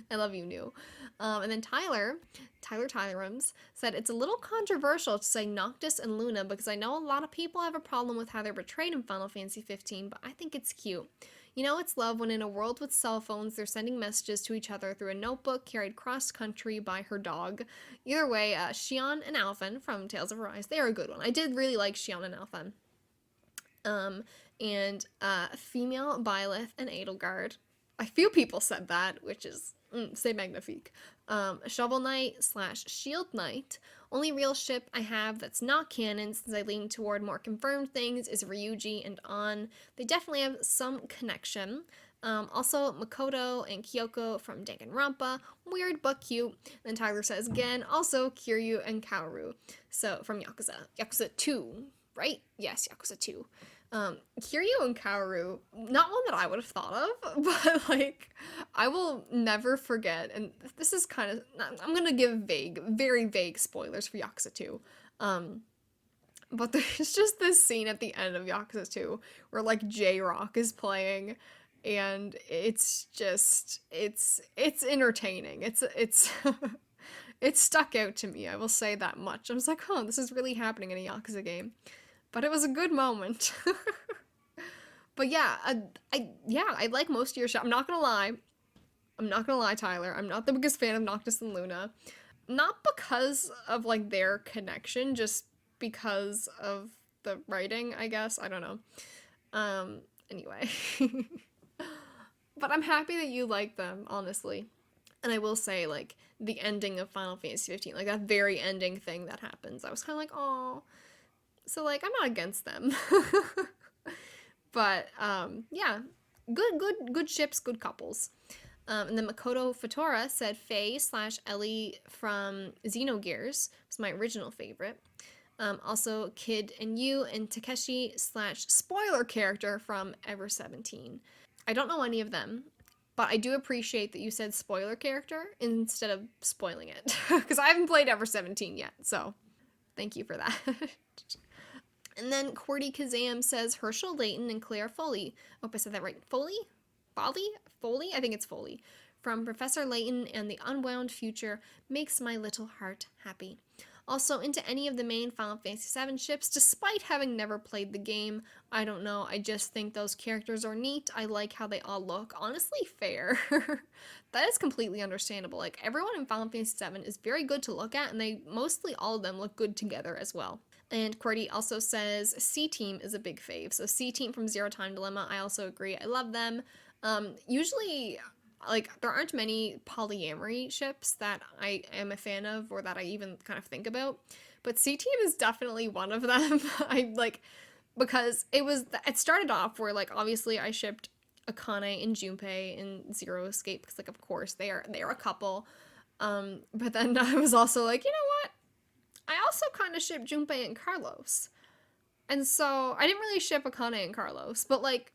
I love you, New. And then Tylerums, said, it's a little controversial to say Noctis and Luna, because I know a lot of people have a problem with how they're portrayed in Final Fantasy 15, but I think it's cute. You know it's love when in a world with cell phones, they're sending messages to each other through a notebook carried cross-country by her dog. Either way, Xion and Alphen from Tales of Arise, they are a good one. I did really like Xion and Alphen. And female Byleth and Edelgard. A few people said that, which is, c'est magnifique. Shovel Knight/Shield Knight. Only real ship I have that's not canon, since I lean toward more confirmed things, is Ryuji and An. They definitely have some connection. Also, Makoto and Kyoko from Danganronpa. Weird but cute. Then Tyler says again, also Kiryu and Kaoru. So, from Yakuza. Yakuza 2, right? Yes, Yakuza 2. Kiryu and Kaoru, not one that I would have thought of, but like, I will never forget, and this is kind of, I'm gonna give very vague spoilers for Yakuza 2, but there's just this scene at the end of Yakuza 2 where like J-Rock is playing, and it's just, it's entertaining, it's it stuck out to me, I will say that much. I was like, oh, this is really happening in a Yakuza game. But it was a good moment. But yeah, I like most of your show. I'm not gonna lie, Tyler. I'm not the biggest fan of Noctis and Luna. Not because of, like, their connection, just because of the writing, I guess. I don't know. Anyway. But I'm happy that you like them, honestly. And I will say, like, the ending of Final Fantasy 15, like, that very ending thing that happens, I was kind of like, oh. So, like, I'm not against them. But, yeah. Good ships, good couples. And then Makoto Fatora said Faye/Ellie from Xenogears was my original favorite. Also, Kid and You and Takeshi/spoiler character from Ever 17. I don't know any of them, but I do appreciate that you said spoiler character instead of spoiling it. Because I haven't played Ever 17 yet, so thank you for that. And then Cordy Kazam says Herschel Layton and Claire Foley. I hope I said that right. Foley? Foley? I think it's Foley. From Professor Layton and the Unwound Future makes my little heart happy. Also into any of the main Final Fantasy VII ships, despite having never played the game. I don't know, I just think those characters are neat. I like how they all look. Honestly, fair. That is completely understandable. Like, everyone in Final Fantasy VII is very good to look at, and they mostly all of them look good together as well. And Cordy also says C-Team is a big fave. So C-Team from Zero Time Dilemma, I also agree. I love them. Usually, like, there aren't many polyamory ships that I am a fan of or that I even kind of think about. But C-Team is definitely one of them. Because it started off where, like, obviously I shipped Akane and Junpei in Zero Escape because, like, of course they are a couple. But then I was also like, you know what? I also kind of ship Junpei and Carlos. And so I didn't really ship Akane and Carlos, but, like,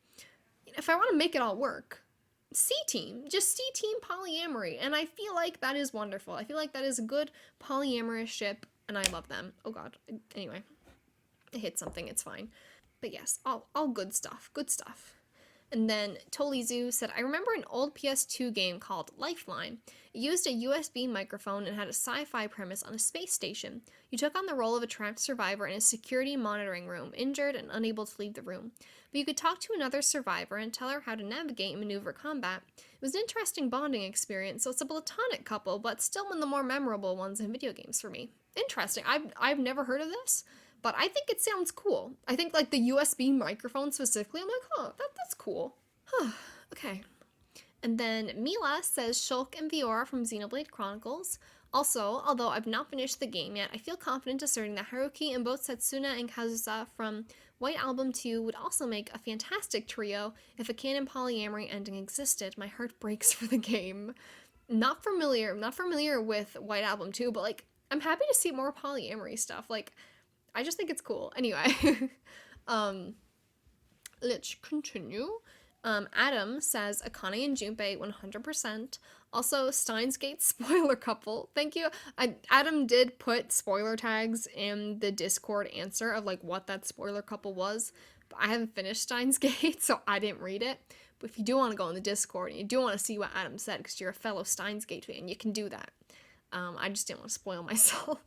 if I want to make it all work, C-Team, just C-Team polyamory, and I feel like that is wonderful. I feel like that is a good polyamorous ship, and I love them. Oh god. Anyway, I hit something, it's fine. But yes, all good stuff. Good stuff. And then Tolizu said, I remember an old PS2 game called Lifeline. It used a USB microphone and had a sci-fi premise on a space station. You took on the role of a trapped survivor in a security monitoring room, injured and unable to leave the room. But you could talk to another survivor and tell her how to navigate and maneuver combat. It was an interesting bonding experience, so it's a platonic couple, but still one of the more memorable ones in video games for me. Interesting. I've never heard of this. But I think it sounds cool. I think, like, the USB microphone specifically, I'm like, oh, that's cool. Okay. And then Mila says Shulk and Viora from Xenoblade Chronicles. Also, although I've not finished the game yet, I feel confident asserting that Haruki and both Setsuna and Kazusa from White Album 2 would also make a fantastic trio if a canon polyamory ending existed. My heart breaks for the game. Not familiar with White Album 2, but, like, I'm happy to see more polyamory stuff. Like, I just think it's cool. Anyway, let's continue. Adam says Akane and Junpei 100%. Also, Steins Gate spoiler couple. Thank you. Adam did put spoiler tags in the Discord answer of, like, what that spoiler couple was. But I haven't finished Steins Gate, so I didn't read it. But if you do want to go in the Discord and you do want to see what Adam said, because you're a fellow Steins Gate fan, you can do that. I just didn't want to spoil myself.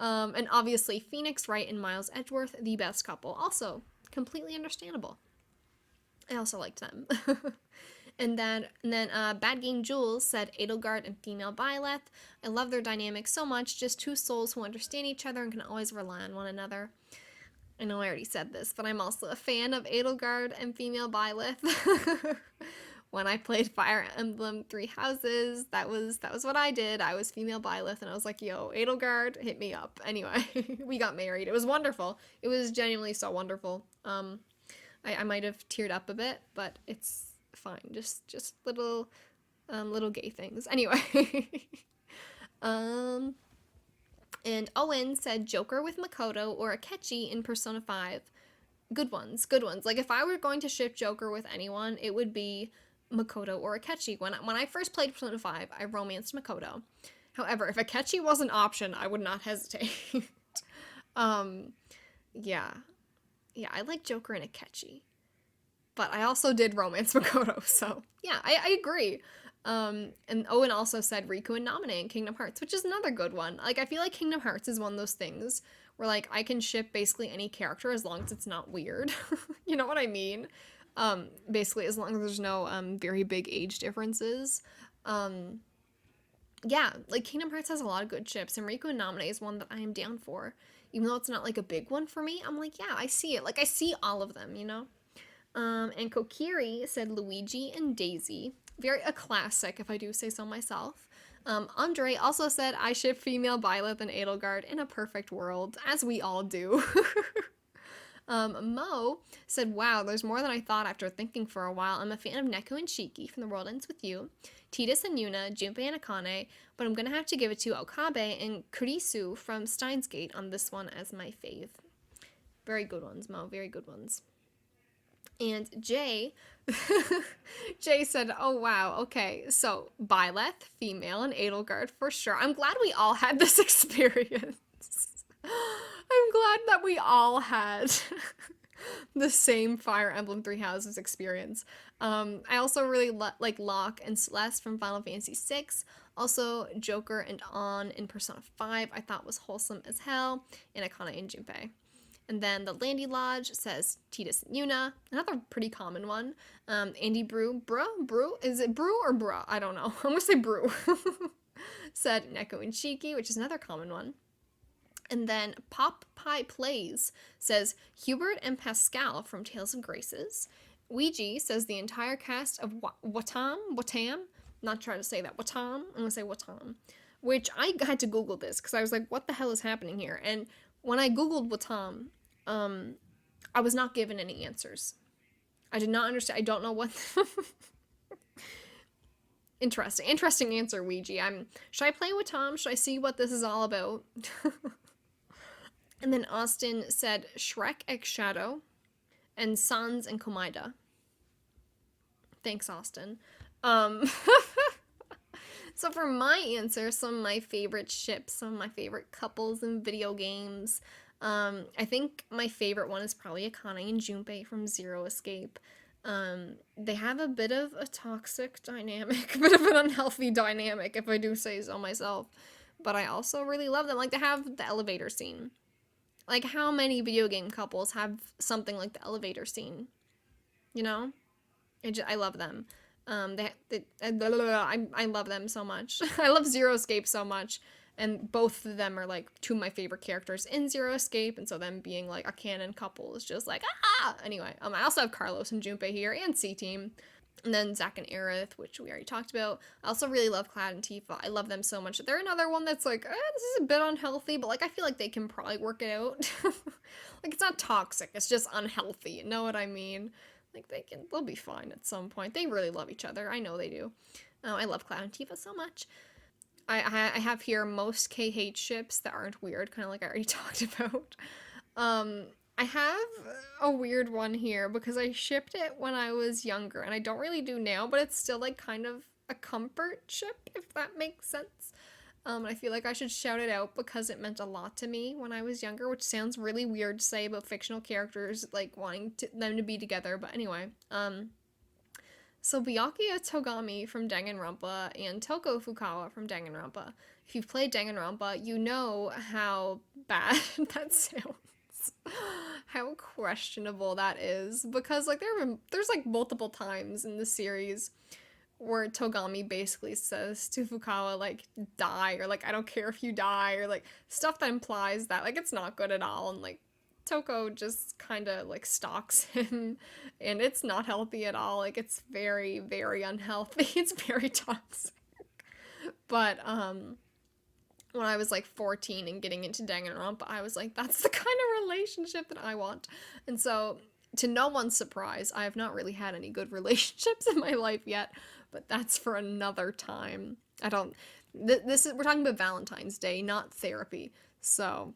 And obviously Phoenix Wright and Miles Edgeworth, the best couple. Also, completely understandable. I also liked them. and then Bad Game Jules said Edelgard and female Byleth. I love their dynamic so much, just two souls who understand each other and can always rely on one another. I know I already said this, but I'm also a fan of Edelgard and female Byleth. When I played Fire Emblem Three Houses, that was what I did. I was female Byleth, and I was like, yo, Edelgard, hit me up. Anyway, we got married. It was wonderful. It was genuinely so wonderful. I might have teared up a bit, but it's fine. Just little gay things. Anyway. And Owen said Joker with Makoto or Akechi in Persona 5. Good ones. Like, if I were going to ship Joker with anyone, it would be Makoto or Akechi. When I first played Persona 5, I romanced Makoto. However, if Akechi was an option, I would not hesitate. Yeah, I like Joker and Akechi. But I also did romance Makoto, so yeah, I agree. And Owen also said Riku and Naminé in Kingdom Hearts, which is another good one. Like, I feel like Kingdom Hearts is one of those things where, like, I can ship basically any character as long as it's not weird. You know what I mean? Basically, as long as there's no very big age differences. Yeah, like, Kingdom Hearts has a lot of good ships, and Riku and Naminé is one that I am down for. Even though it's not, like, a big one for me, I'm like, yeah, I see it. Like, I see all of them, you know? And Kokiri said Luigi and Daisy. Very a classic, if I do say so myself. Andre also said, I ship female Byleth and Edelgard in a perfect world, as we all do. Mo said, wow, there's more than I thought after thinking for a while. I'm a fan of Neko and Shiki from The World Ends With You, Tidus and Yuna, Junpei and Akane, but I'm going to have to give it to Okabe and Kurisu from Steins Gate on this one as my fave. Very good ones, Mo. Very good ones. And Jay said, oh wow, okay, so Byleth, female, and Edelgard for sure. I'm glad we all had this experience. I'm glad that we all had the same Fire Emblem Three Houses experience. I also really like Locke and Celeste from Final Fantasy VI. Also, Joker and On in Persona 5 I thought was wholesome as hell, and Akane and Junpei. And then the Landy Lodge says Tidus and Yuna, another pretty common one. Andy Brew, is it Brew or Bruh? I don't know. I'm gonna say Brew. Said Neko and Shiki, which is another common one. And then Pop Pie Plays says Hubert and Pascal from Tales of Graces. Ouija says the entire cast of Watam, not trying to say that, Watam, I'm gonna say Watam. Which I had to Google this, because I was like, what the hell is happening here? And when I Googled Watam, I was not given any answers. I did not understand. I don't know what. Interesting answer, Ouija. Should I play Watam? Should I see what this is all about? And then Austin said Shrek X Shadow, and Sans and Komaida. Thanks, Austin. So for my answer, some of my favorite ships, some of my favorite couples in video games, I think my favorite one is probably Akane and Junpei from Zero Escape. They have a bit of a toxic dynamic, a bit of an unhealthy dynamic, if I do say so myself. But I also really love them. Like, they have the elevator scene. Like, how many video game couples have something like the elevator scene? You know? I love them. I love them so much. I love Zero Escape so much, and both of them are like two of my favorite characters in Zero Escape, and so them being like a canon couple is just like Anyway, I also have Carlos and Junpei here, and C-Team, and then Zack and Aerith, which we already talked about. I also really love Cloud and Tifa. I love them so much. They're another one that's like, this is a bit unhealthy, but like I feel like they can probably work it out. Like, it's not toxic, it's just unhealthy. You know what I mean? Like, they'll be fine at some point. They really love each other. I know they do. I love Cloud and Tifa so much. I have here most KH ships that aren't weird, kind of like I already talked about. I have a weird one here because I shipped it when I was younger, and I don't really do now, but it's still like kind of a comfort ship, if that makes sense. I feel like I should shout it out because it meant a lot to me when I was younger, which sounds really weird to say about fictional characters, like wanting them to be together, but anyway. So Byakuya Togami from Danganronpa and Toko Fukawa from Danganronpa. If you've played Danganronpa, you know how bad that sounds. How questionable that is, because like there's like multiple times in the series where Togami basically says to Fukawa, like, die, or like, I don't care if you die, or like stuff that implies that like it's not good at all, and like Toko just kind of like stalks him, and it's not healthy at all. Like, it's very, very unhealthy. It's very toxic. But when I was like 14 and getting into Danganronpa, I was like, that's the kind of relationship that I want. And so, to no one's surprise, I have not really had any good relationships in my life yet, but that's for another time. We're talking about Valentine's Day, not therapy. So,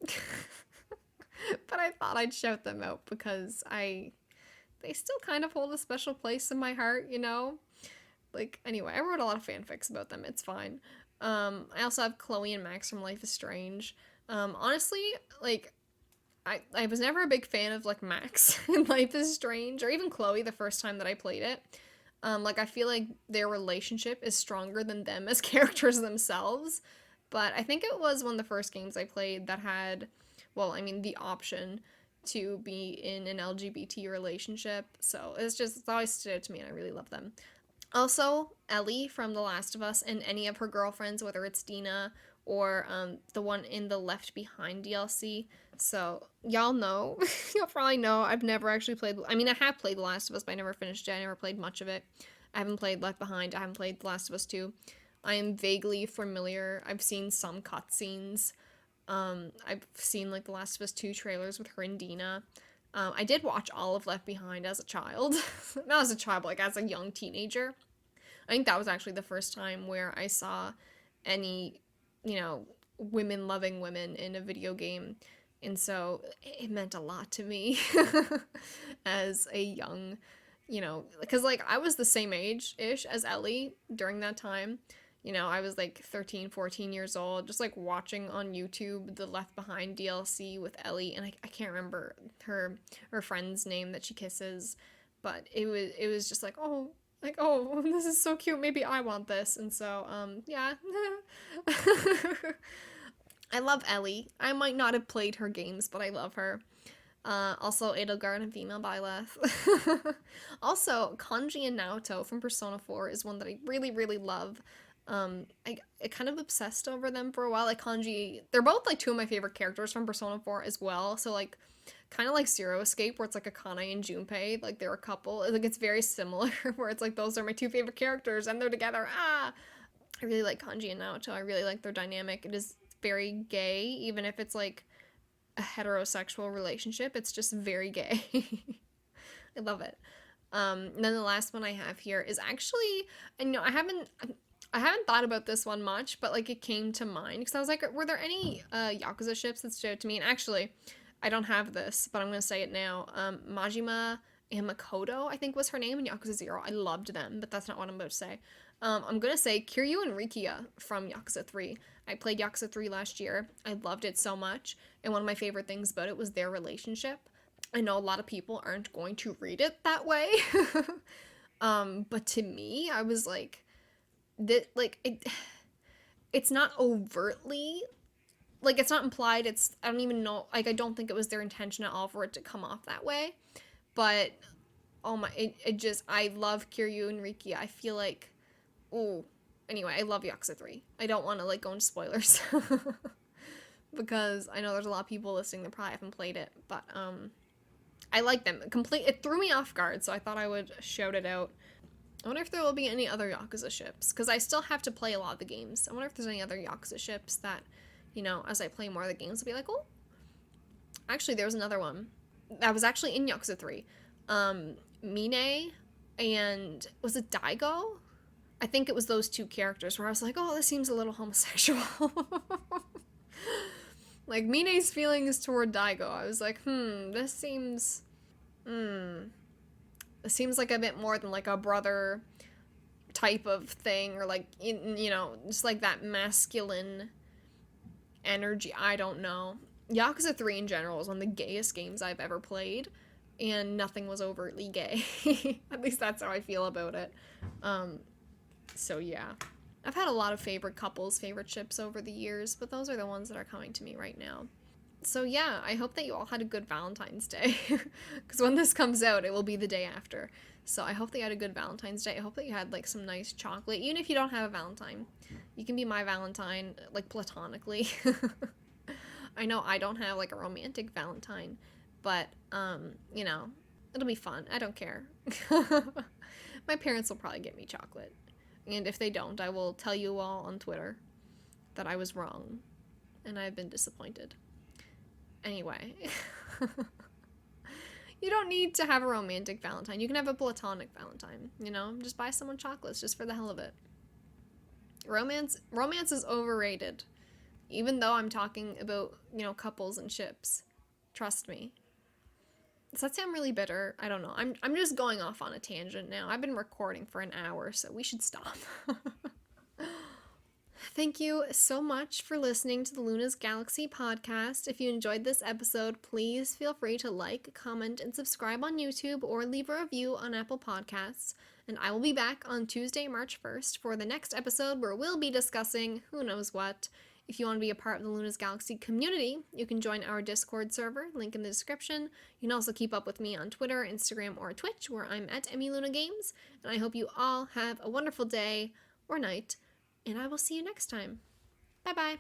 but I thought I'd shout them out because they still kind of hold a special place in my heart, you know? Like, anyway, I wrote a lot of fanfics about them. It's fine. I also have Chloe and Max from Life is Strange. Honestly, like, I was never a big fan of, like, Max in Life is Strange, or even Chloe the first time that I played it. Like, I feel like their relationship is stronger than them as characters themselves, but I think it was one of the first games I played that had, well, I mean, the option to be in an LGBT relationship, so it's always stood out to me, and I really love them. Also, Ellie from The Last of Us and any of her girlfriends, whether it's Dina or the one in the Left Behind DLC. So y'all know, you'll probably know, I've never actually played, I mean, I have played The Last of Us, but I never finished it. I never played much of it. I haven't played Left Behind. I haven't played The Last of Us 2. I am vaguely familiar. I've seen some cutscenes. I've seen like The Last of Us 2 trailers with her and Dina. I did watch all of Left Behind as a child. Not as a child, but like as a young teenager. I think that was actually the first time where I saw any, women loving women in a video game. And so it meant a lot to me as a young, because like I was the same age-ish as Ellie during that time. I was like 13, 14 years old, just like watching on YouTube the Left Behind DLC with Ellie, and I can't remember her friend's name that she kisses, but it was just like, oh, this is so cute, maybe I want this. And so yeah. I love Ellie. I might not have played her games, but I love her. Also, Edelgard and Female Byleth. Also, Kanji and Naoto from Persona 4 is one that I really, really love. I kind of obsessed over them for a while. Like Kanji, they're both like two of my favorite characters from Persona 4 as well. So like, kind of like Zero Escape, where it's like Akane and Junpei, like they're a couple. Like it's very similar, where it's like those are my two favorite characters and they're together. I really like Kanji and Naoto. I really like their dynamic. It is very gay, even if it's like a heterosexual relationship. It's just very gay. I love it. And then the last one I have here is actually, and I haven't thought about this one much, but like it came to mind because I was like, were there any Yakuza ships that stood out to me? And actually, I don't have this, but I'm gonna say it now. Majima and Makoto, I think was her name in Yakuza 0. I loved them, but that's not what I'm about to say. I'm gonna say Kiryu and Rikiya from Yakuza 3. I played Yakuza 3 last year. I loved it so much, and one of my favorite things about it was their relationship. I know a lot of people aren't going to read it that way, but to me, I was like, it's not overtly, like, it's not implied, I don't even know, like, I don't think it was their intention at all for it to come off that way, but, oh my, I love Kiryu and Rikiya. I feel like, ooh, anyway, I love Yakuza 3. I don't want to, like, go into spoilers, because I know there's a lot of people listening that probably haven't played it, but, I like them. It threw me off guard, so I thought I would shout it out. I wonder if there will be any other Yakuza ships, because I still have to play a lot of the games. I wonder if there's any other Yakuza ships that, as I play more of the games, I'll be like, oh. Actually, there was another one that was actually in Yakuza 3. Mine and, was it Daigo? I think it was those two characters where I was like, oh, this seems a little homosexual. Like, Mine's feelings toward Daigo, I was like, this seems like a bit more than, like, a brother type of thing, or, like, just, like, that masculine energy, I don't know. Yakuza 3 in general is one of the gayest games I've ever played, and nothing was overtly gay. At least that's how I feel about it. So yeah. I've had a lot of favorite couples, favorite ships over the years, but those are the ones that are coming to me right now. So yeah, I hope that you all had a good Valentine's Day, because when this comes out, it will be the day after. So I hope that you had a good Valentine's Day. I hope that you had, like, some nice chocolate, even if you don't have a Valentine. You can be my Valentine, like, platonically. I know I don't have, like, a romantic Valentine, but, it'll be fun. I don't care. My parents will probably get me chocolate. And if they don't, I will tell you all on Twitter that I was wrong, and I've been disappointed. Anyway, you don't need to have a romantic Valentine. You can have a platonic Valentine, just buy someone chocolates just for the hell of it. Romance is overrated, even though I'm talking about, couples and ships. Trust me. Does that sound really bitter? I don't know. I'm just going off on a tangent now. I've been recording for an hour, so we should stop. Thank you so much for listening to the Luna's Galaxy podcast. If you enjoyed this episode, please feel free to like, comment, and subscribe on YouTube, or leave a review on Apple Podcasts. And I will be back on Tuesday, March 1st for the next episode, where we'll be discussing who knows what. If you want to be a part of the Luna's Galaxy community, you can join our Discord server, link in the description. You can also keep up with me on Twitter, Instagram, or Twitch, where I'm at EmmyLunaGames. And I hope you all have a wonderful day or night, and I will see you next time. Bye-bye.